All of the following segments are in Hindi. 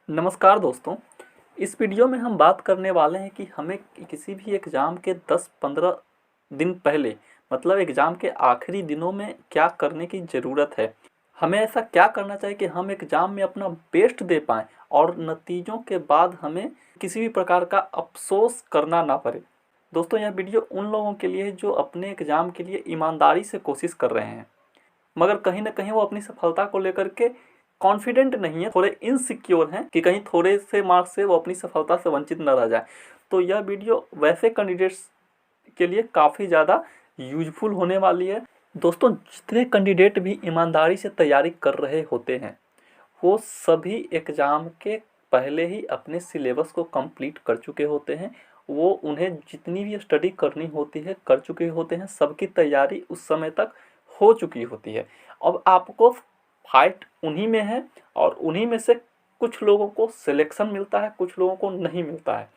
नमस्कार दोस्तों। इस वीडियो में हम बात करने वाले हैं कि हमें किसी भी एग्ज़ाम के 10-15 दिन पहले मतलब एग्ज़ाम के आखिरी दिनों में क्या करने की ज़रूरत है। हमें ऐसा क्या करना चाहिए कि हम एग्ज़ाम में अपना बेस्ट दे पाएँ और नतीजों के बाद हमें किसी भी प्रकार का अफ़सोस करना ना पड़े। दोस्तों, यह वीडियो उन लोगों के लिए है जो अपने एग्ज़ाम के लिए ईमानदारी से कोशिश कर रहे हैं, मगर कहीं न कहीं वो अपनी सफलता को लेकर के कॉन्फिडेंट नहीं है, थोड़े इनसिक्योर हैं कि कहीं थोड़े से मार्क्स से वो अपनी सफलता से वंचित न रह जाए। तो यह वीडियो वैसे कैंडिडेट्स के लिए काफ़ी ज़्यादा यूज़फुल होने वाली है। दोस्तों, जितने कैंडिडेट भी ईमानदारी से तैयारी कर रहे होते हैं, वो सभी एग्ज़ाम के पहले ही अपने सिलेबस को कंप्लीट कर चुके होते हैं। वो उन्हें जितनी भी स्टडी करनी होती है कर चुके होते हैं, सबकी तैयारी उस समय तक हो चुकी होती है। अब आपको फाइट उन्हीं में है और उन्हीं में से कुछ लोगों को सिलेक्शन मिलता है, कुछ लोगों को नहीं मिलता है।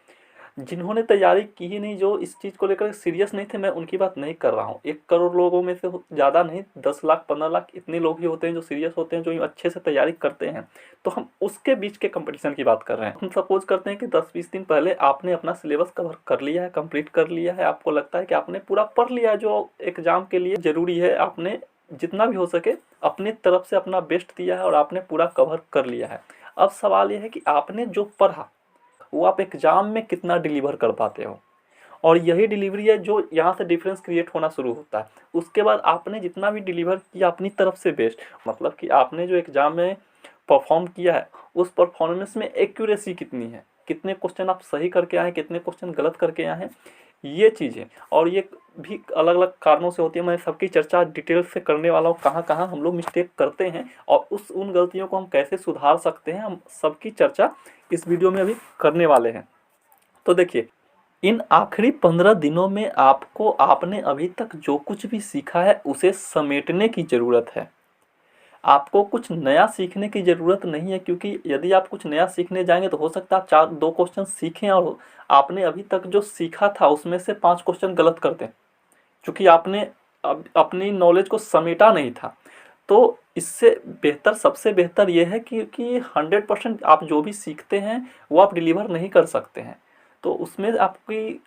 जिन्होंने तैयारी की ही नहीं, जो इस चीज़ को लेकर सीरियस नहीं थे, मैं उनकी बात नहीं कर रहा हूँ। 1 करोड़ लोगों में से ज़्यादा नहीं, 10 लाख 15 लाख इतने लोग ही होते हैं जो सीरियस होते हैं, जो अच्छे से तैयारी करते हैं। तो हम उसके बीच के कंपटीशन की बात कर रहे हैं। हम सपोज करते हैं कि 10-20 दिन पहले आपने अपना सिलेबस कवर कर लिया है, कंप्लीट कर लिया है। आपको लगता है कि आपने पूरा पढ़ लिया है जो एग्ज़ाम के लिए ज़रूरी है। आपने जितना भी हो सके अपनी तरफ से अपना बेस्ट दिया है और आपने पूरा कवर कर लिया है। अब सवाल ये है कि आपने जो पढ़ा वो आप एग्ज़ाम में कितना डिलीवर कर पाते हो, और यही डिलीवरी है जो यहाँ से डिफरेंस क्रिएट होना शुरू होता है। उसके बाद आपने जितना भी डिलीवर किया अपनी तरफ से बेस्ट, मतलब कि आपने जो एग्ज़ाम में परफॉर्म किया है उस परफॉर्मेंस में एक्यूरेसी कितनी है, कितने क्वेश्चन आप सही करके आए हैं, कितने क्वेश्चन गलत करके आए हैं, ये चीज़ें। और ये भी अलग अलग कारणों से होती है। मैं सबकी चर्चा डिटेल से करने वाला हूँ, कहाँ कहाँ हम लोग मिस्टेक करते हैं और उन गलतियों को हम कैसे सुधार सकते हैं, हम सबकी चर्चा इस वीडियो में अभी करने वाले हैं। तो देखिए, इन आखिरी 15 दिनों में आपको आपने अभी तक जो कुछ भी सीखा है उसे समेटने की ज़रूरत है। आपको कुछ नया सीखने की ज़रूरत नहीं है, क्योंकि यदि आप कुछ नया सीखने जाएंगे तो हो सकता है आप 2 क्वेश्चन सीखें और आपने अभी तक जो सीखा था उसमें से 5 क्वेश्चन गलत कर दें, क्योंकि आपने अपनी नॉलेज को समेटा नहीं था। तो इससे बेहतर, सबसे बेहतर ये है कि 100% आप जो भी सीखते हैं वो आप डिलीवर नहीं कर सकते हैं, तो उसमें आपकी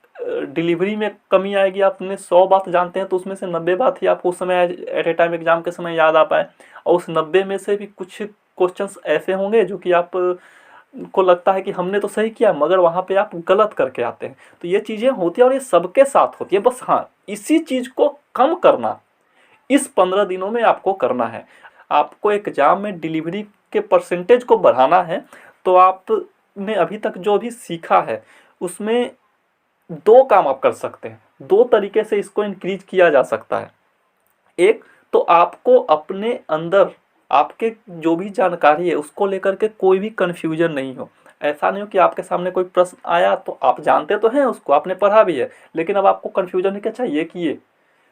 डिलीवरी में कमी आएगी। आपने 100 बात जानते हैं तो उसमें से 90 बात ही आपको उस समय एट ए टाइम एग्ज़ाम के समय याद आ पाए, और उस 90 में से भी कुछ क्वेश्चंस ऐसे होंगे जो कि आप को लगता है कि हमने तो सही किया, मगर वहाँ पे आप गलत करके आते हैं। तो ये चीज़ें होती हैं और ये सबके साथ होती है। बस हाँ, इसी चीज़ को कम करना इस 15 दिनों में आपको करना है। आपको एग्ज़ाम में डिलीवरी के परसेंटेज को बढ़ाना है। तो आपने अभी तक जो भी सीखा है उसमें 2 काम आप कर सकते हैं। 2 तरीके से इसको इंक्रीज़ किया जा सकता है। एक तो आपको अपने अंदर आपके जो भी जानकारी है उसको लेकर के कोई भी कन्फ्यूजन नहीं हो। ऐसा नहीं हो कि आपके सामने कोई प्रश्न आया तो आप जानते तो हैं उसको, आपने पढ़ा भी है, लेकिन अब आपको कन्फ्यूजन है कि अच्छा ये कि ये।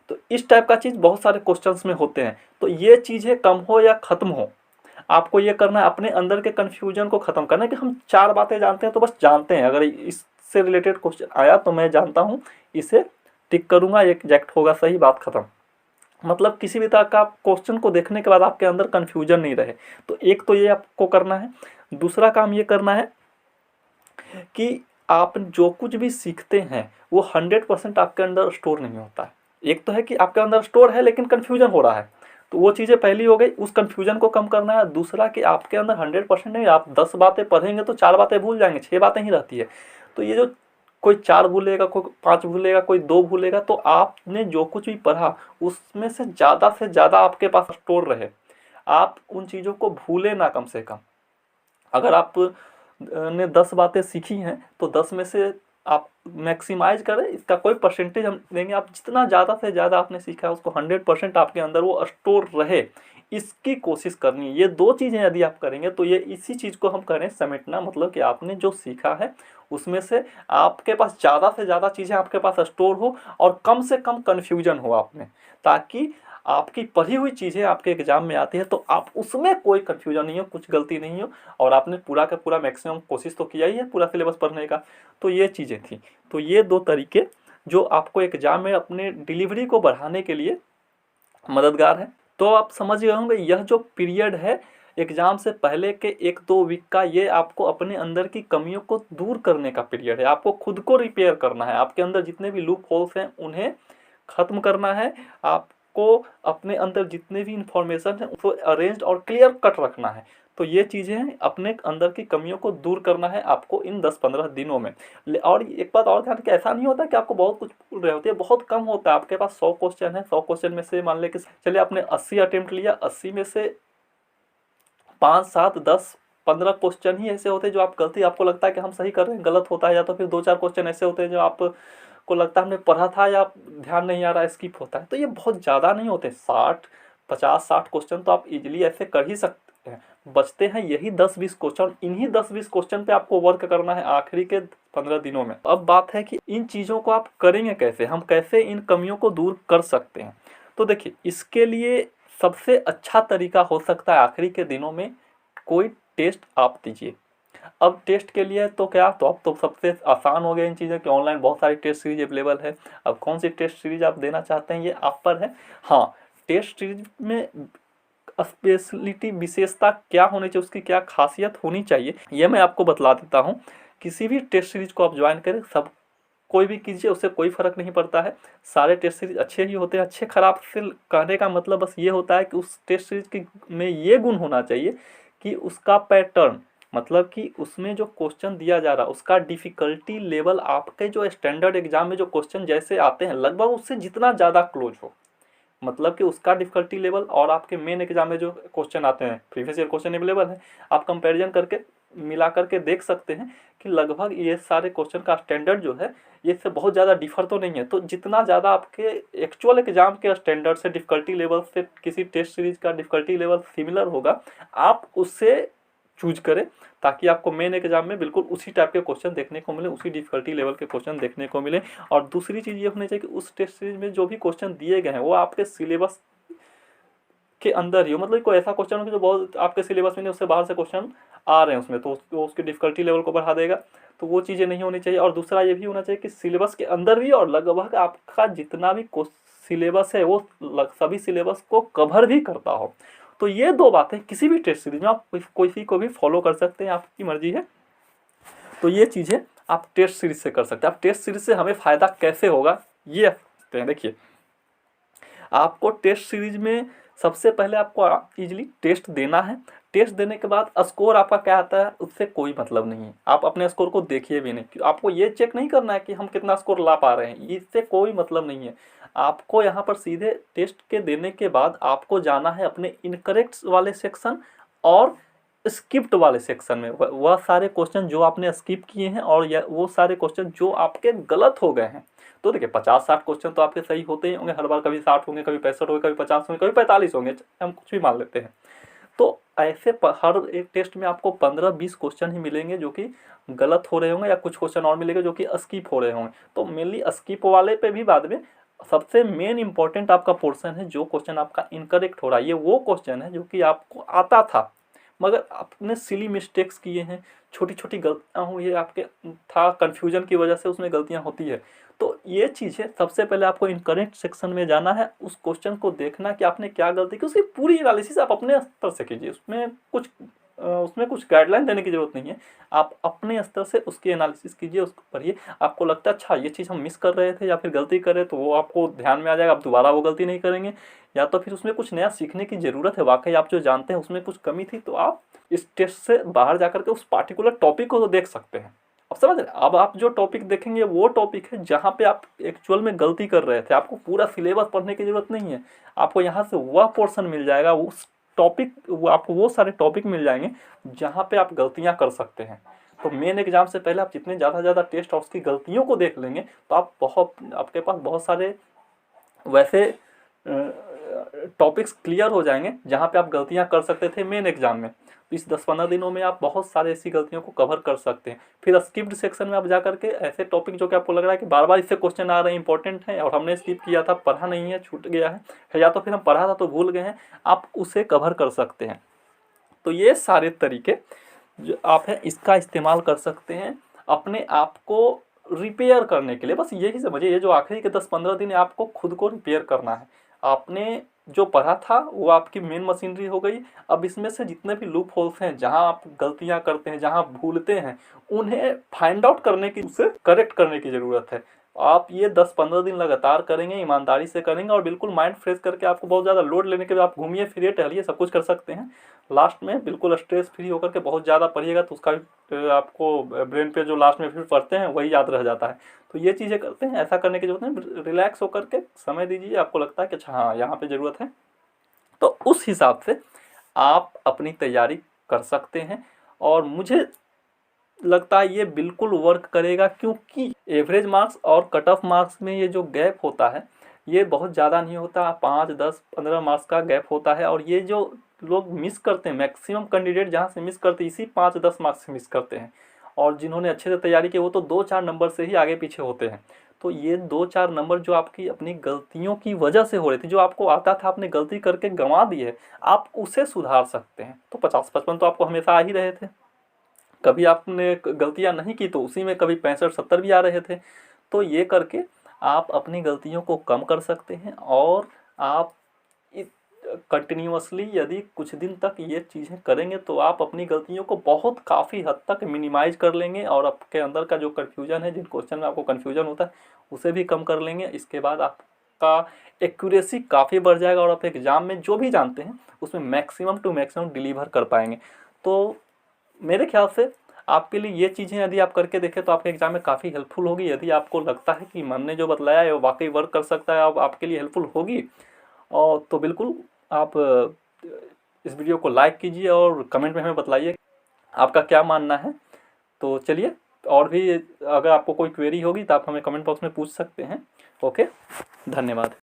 तो इस टाइप का चीज़ बहुत सारे क्वेश्चंस में होते हैं। तो ये चीज़ें कम हो या ख़त्म हो, आपको ये करना है, अपने अंदर के कन्फ्यूजन को ख़त्म करना है कि हम 4 बातें जानते हैं तो बस जानते हैं। अगर इससे रिलेटेड क्वेश्चन आया तो मैं जानता हूँ, इसे टिक करूँगा, ये एग्जैक्ट होगा, सही, बात ख़त्म। मतलब किसी भी तरह का क्वेश्चन को देखने के बाद आपके अंदर कन्फ्यूजन नहीं रहे। तो एक तो ये आपको करना है। दूसरा काम ये करना है कि आप जो कुछ भी सीखते हैं वो 100% आपके अंदर स्टोर नहीं होता है। एक तो है कि आपके अंदर स्टोर है लेकिन कन्फ्यूजन हो रहा है, तो वो चीज़ें पहली हो गई, उस कन्फ्यूजन को कम करना है। दूसरा कि आपके अंदर 100% नहीं, आप 10 बातें पढ़ेंगे तो 4 बातें भूल जाएंगे, 6 बातें ही रहती है। तो ये जो कोई 4 भूलेगा, कोई 5 भूलेगा, कोई 2 भूलेगा, तो आपने जो कुछ भी पढ़ा उसमें से ज़्यादा आपके पास स्टोर रहे। आप उन चीज़ों को भूलें ना कम से कम। अगर आप ने 10 बातें सीखी हैं तो 10 में से आप मैक्सिमाइज़ करें, इसका कोई परसेंटेज हम देंगे। आप जितना ज़्यादा से ज़्यादा आपने सीखा है उसको 100% आपके अंदर वो स्टोर रहे, इसकी कोशिश करनी है। ये 2 चीज़ें यदि आप करेंगे तो ये इसी चीज़ को हम करें समेटना, मतलब कि आपने जो सीखा है उसमें से आपके पास ज़्यादा से ज़्यादा चीज़ें आपके पास स्टोर हो और कम से कम कन्फ्यूजन हो आप में, ताकि आपकी पढ़ी हुई चीज़ें आपके एग्ज़ाम में आती है तो आप उसमें कोई कन्फ्यूजन नहीं हो, कुछ गलती नहीं हो, और आपने पूरा का पूरा मैक्सिमम कोशिश तो किया ही है पूरा सिलेबस पढ़ने का। तो ये चीज़ें थी। तो ये 2 तरीके जो आपको एग्ज़ाम में अपने डिलीवरी को बढ़ाने के लिए मददगार है। तो आप समझ गए होंगे, यह जो पीरियड है एग्ज़ाम से पहले के 1-2 वीक का ये आपको अपने अंदर की कमियों को दूर करने का पीरियड है। आपको खुद को रिपेयर करना है, आपके अंदर जितने भी लूप होल्स हैं उन्हें ख़त्म करना है। आपको अपने अंदर जितने भी इंफॉर्मेशन है उसको अरेंज्ड और क्लियर कट रखना है। तो ये चीज़ें हैं, अपने अंदर की कमियों को दूर करना है आपको इन 10-15 दिनों में। और एक बात और ध्यान रखिए, ऐसा नहीं होता कि आपको बहुत कुछ भूल रहे होते हैं, बहुत कम होता है। आपके पास 100 क्वेश्चन है, 100 क्वेश्चन में से मान लें कि चलिए आपने 80 अटेम्प्ट लिया, 80 में से 5, 7, 10, 15 क्वेश्चन ही ऐसे होते हैं जो आप गलती आपको लगता है कि हम सही कर रहे हैं, गलत होता है। या तो फिर 2-4 क्वेश्चन ऐसे होते हैं जो आपको लगता है हमने पढ़ा था या ध्यान नहीं आ रहा है, स्किप होता है। तो ये बहुत ज़्यादा नहीं होते, 50-60 क्वेश्चन तो आप इजीली ऐसे कर ही सकते हैं। बचते हैं यही 10-20 क्वेश्चन, इन्हीं 10-20 क्वेश्चन पे आपको वर्क करना है आखिरी के 15 दिनों में। अब बात है कि इन चीज़ों को आप करेंगे कैसे, हम कैसे इन कमियों को दूर कर सकते हैं। तो देखिए, इसके लिए सबसे अच्छा तरीका हो सकता है आखिरी के दिनों में कोई टेस्ट आप दीजिए। अब टेस्ट के लिए तो क्या, तो अब तो सबसे आसान हो गया इन चीज़ों की, ऑनलाइन बहुत सारी टेस्ट सीरीज अवेलेबल है। अब कौन सी टेस्ट सीरीज आप देना चाहते हैं ये आप पर है। हाँ, टेस्ट सीरीज में स्पेशलिटी, विशेषता क्या होनी चाहिए, उसकी क्या खासियत होनी चाहिए, ये मैं आपको बतला देता हूँ। किसी भी टेस्ट सीरीज को आप ज्वाइन करें, सब कोई भी कीजिए, उससे कोई फ़र्क नहीं पड़ता है। सारे टेस्ट सीरीज अच्छे ही होते हैं। अच्छे ख़राब से कहने का मतलब बस ये होता है कि उस टेस्ट सीरीज की में ये गुण होना चाहिए कि उसका पैटर्न, मतलब कि उसमें जो क्वेश्चन दिया जा रहा है उसका डिफ़िकल्टी लेवल आपके जो स्टैंडर्ड एग्जाम में जो क्वेश्चन जैसे आते हैं लगभग उससे जितना ज़्यादा क्लोज हो। मतलब कि उसका डिफ़िकल्टी लेवल और आपके मेन एग्जाम में जो क्वेश्चन आते हैं, प्रीवियस ईयर क्वेश्चन अवेलेबल है, आप कंपैरिजन करके मिला करके देख सकते हैं कि लगभग ये सारे क्वेश्चन का स्टैंडर्ड जो है ये इससे बहुत ज़्यादा डिफर तो नहीं है। तो जितना ज़्यादा आपके एक्चुअल एग्जाम के स्टैंडर्ड से, डिफ़िकल्टी लेवल से किसी टेस्ट सीरीज का डिफ़िकल्टी लेवल सिमिलर होगा, आप उससे चूज करें ताकि आपको मेन एग्जाम में बिल्कुल उसी टाइप के क्वेश्चन देखने को मिले, उसी डिफ़िकल्टी लेवल के क्वेश्चन देखने को मिले। और दूसरी चीज़ ये होनी चाहिए कि उस टेस्ट सीरीज में जो भी क्वेश्चन दिए गए हैं वो आपके सिलेबस के अंदर ही हो। मतलब कोई ऐसा क्वेश्चन हो कि जो बहुत आपके सिलेबस में नहीं, उससे बाहर से क्वेश्चन आ रहे हैं उसमें, तो उसकी डिफ़िकल्टी लेवल को बढ़ा देगा। तो वो चीज़ें नहीं होनी चाहिए। और दूसरा ये भी होना चाहिए कि सिलेबस के अंदर भी और लगभग आपका जितना भी सिलेबस है वो सभी सिलेबस को कवर भी करता हो। तो ये 2 बातें किसी भी टेस्ट सीरीज में आप किसी को भी फॉलो कर सकते हैं, आपकी मर्जी है। तो ये चीज़ें आप टेस्ट सीरीज से कर सकते हैं। अब टेस्ट सीरीज से हमें फ़ायदा कैसे होगा ये देखिए, आपको टेस्ट सीरीज में सबसे पहले आपको इजीली टेस्ट देना है। टेस्ट देने के बाद स्कोर आपका क्या आता है उससे कोई मतलब नहीं है, आप अपने स्कोर को देखिए भी नहीं। आपको ये चेक नहीं करना है कि हम कितना स्कोर ला पा रहे हैं, इससे कोई मतलब नहीं है। आपको यहाँ पर सीधे टेस्ट के देने के बाद आपको जाना है अपने इनकरेक्ट वाले सेक्शन और स्किप्ड वाले सेक्शन में। वह सारे क्वेश्चन जो आपने स्किप किए हैं और वो सारे क्वेश्चन जो आपके गलत हो गए हैं। तो देखिए 50-60 क्वेश्चन तो आपके सही होते ही होंगे हर बार, कभी 60 होंगे, कभी 65 होंगे, कभी 50 होंगे, कभी 45 होंगे, हम कुछ भी मान लेते हैं। तो ऐसे हर एक टेस्ट में आपको 15-20 क्वेश्चन ही मिलेंगे जो कि गलत हो रहे होंगे, या कुछ क्वेश्चन और मिलेंगे जो कि स्किप हो रहे होंगे। तो मेनली स्किप वाले पे भी बाद में सबसे मेन इंपॉर्टेंट आपका पोर्शन है, जो क्वेश्चन आपका इनकरेक्ट हो रहा है ये वो क्वेश्चन है जो कि आपको आता था मगर आपने सिली मिस्टेक्स किए हैं, छोटी छोटी गलतियाँ हुई है, आपके था कन्फ्यूजन की वजह से उसमें गलतियाँ होती है। तो ये चीज़ है, सबसे पहले आपको इनकरेक्ट सेक्शन में जाना है, उस क्वेश्चन को देखना कि आपने क्या गलती की, उसकी पूरी एनालिसिस आप अपने स्तर से कीजिए। उसमें कुछ गाइडलाइन देने की ज़रूरत नहीं है, आप अपने स्तर से उसकी एनालिसिस कीजिए, उसको पढ़िए। आपको लगता है अच्छा ये चीज़ हम मिस कर रहे थे या फिर गलती कर रहे, तो वो आपको ध्यान में आ जाएगा, आप दोबारा वो गलती नहीं करेंगे। या तो फिर उसमें कुछ नया सीखने की ज़रूरत है, वाकई आप जो जानते हैं उसमें कुछ कमी थी, तो आप इस टेस्ट से बाहर जाकर के उस पार्टिकुलर टॉपिक को तो देख सकते हैं। अब समझ रहे हैं, अब आप जो टॉपिक देखेंगे वो टॉपिक है जहाँ पे आप एक्चुअल में गलती कर रहे थे। आपको पूरा सिलेबस पढ़ने की ज़रूरत नहीं है, आपको यहाँ से वह पोर्शन मिल जाएगा, उस टॉपिक आपको वो सारे टॉपिक मिल जाएंगे जहाँ पे आप गलतियाँ कर सकते हैं। तो मेन एग्जाम से पहले आप जितने ज़्यादा टेस्ट और उसकी गलतियों को देख लेंगे तो आपके पास बहुत सारे वैसे टॉपिक्स क्लियर हो जाएंगे जहाँ पे आप गलतियाँ कर सकते थे मेन एग्जाम में। तो इस 10-15 दिनों में आप बहुत सारे ऐसी गलतियों को कवर कर सकते हैं। फिर स्किप्ड सेक्शन में आप जा करके ऐसे टॉपिक जो कि आपको लग रहा है कि बार बार इससे क्वेश्चन आ रहे हैं, इंपॉर्टेंट है और हमने स्किप किया था, पढ़ा नहीं है, छूट गया है, या तो फिर हम पढ़ा था तो भूल गए हैं, आप उसे कवर कर सकते हैं। तो ये सारे तरीके जो आप हैं इसका इस्तेमाल कर सकते हैं अपने आप को रिपेयर करने के लिए। बस यही समझिए, ये जो आखिरी के 10-15 दिन है आपको खुद को रिपेयर करना है। आपने जो पढ़ा था वो आपकी मेन मशीनरी हो गई। अब इसमें से जितने भी लूप होल्स हैं, जहाँ आप गलतियाँ करते हैं, जहाँ भूलते हैं, उन्हें फाइंड आउट करने की, उसे करेक्ट करने की ज़रूरत है। आप ये 10-15 दिन लगातार करेंगे, ईमानदारी से करेंगे और बिल्कुल माइंड फ्रेश करके, आपको बहुत ज़्यादा लोड लेने के लिए आप घूमिए फिरिए टहलिए, सब कुछ कर सकते हैं। लास्ट में बिल्कुल स्ट्रेस फ्री होकर के बहुत ज़्यादा पढ़िएगा तो उसका भी आपको ब्रेन पे जो लास्ट में फिर पढ़ते हैं वही याद रह जाता है। तो ये चीज़ें करते हैं, ऐसा करने की ज़रूरत है। रिलैक्स होकर के समय दीजिए, आपको लगता है कि अच्छा हाँ यहाँ पे ज़रूरत है, तो उस हिसाब से आप अपनी तैयारी कर सकते हैं। और मुझे लगता है ये बिल्कुल वर्क करेगा, क्योंकि एवरेज मार्क्स और कट ऑफ मार्क्स में ये जो गैप होता है ये बहुत ज़्यादा नहीं होता, 5, 10, 15 मार्क्स का गैप होता है। और ये जो लोग मिस करते हैं, मैक्सिमम कैंडिडेट जहाँ से मिस करते हैं इसी 5-10 मार्क्स से मिस करते हैं। और जिन्होंने अच्छे से तैयारी की वो तो 2-4 नंबर से ही आगे पीछे होते हैं। तो ये 2-4 नंबर जो आपकी अपनी गलतियों की वजह से हो रही थी, जो आपको आता था आपने गलती करके गंवा दी है, आप उसे सुधार सकते हैं। तो 50-55 तो आपको हमेशा आ ही रहे थे, कभी आपने गलतियां नहीं की तो उसी में कभी 65-70 भी आ रहे थे। तो ये करके आप अपनी गलतियों को कम कर सकते हैं। और आप कंटिन्यूअसली यदि कुछ दिन तक ये चीज़ें करेंगे तो आप अपनी गलतियों को बहुत काफ़ी हद तक मिनिमाइज कर लेंगे और आपके अंदर का जो कन्फ्यूजन है, जिन क्वेश्चन में आपको कन्फ्यूजन होता है उसे भी कम कर लेंगे। इसके बाद आपका एक्यूरेसी काफ़ी बढ़ जाएगा और आप एग्ज़ाम में जो भी जानते हैं उसमें मैक्सिमम टू मैक्सिमम डिलीवर कर पाएंगे। तो मेरे ख्याल से आपके लिए ये चीज़ें यदि आप करके देखें तो आपके एग्ज़ाम में काफ़ी हेल्पफुल होगी। यदि आपको लगता है कि मैम ने जो बतलाया है वो वाकई वर्क कर सकता है, अब आपके लिए हेल्पफुल होगी, और तो बिल्कुल आप इस वीडियो को लाइक कीजिए और कमेंट में हमें बतलाइए आपका क्या मानना है। तो चलिए, और भी अगर आपको कोई क्वेरी होगी तो आप हमें कमेंट बॉक्स में पूछ सकते हैं। ओके, धन्यवाद।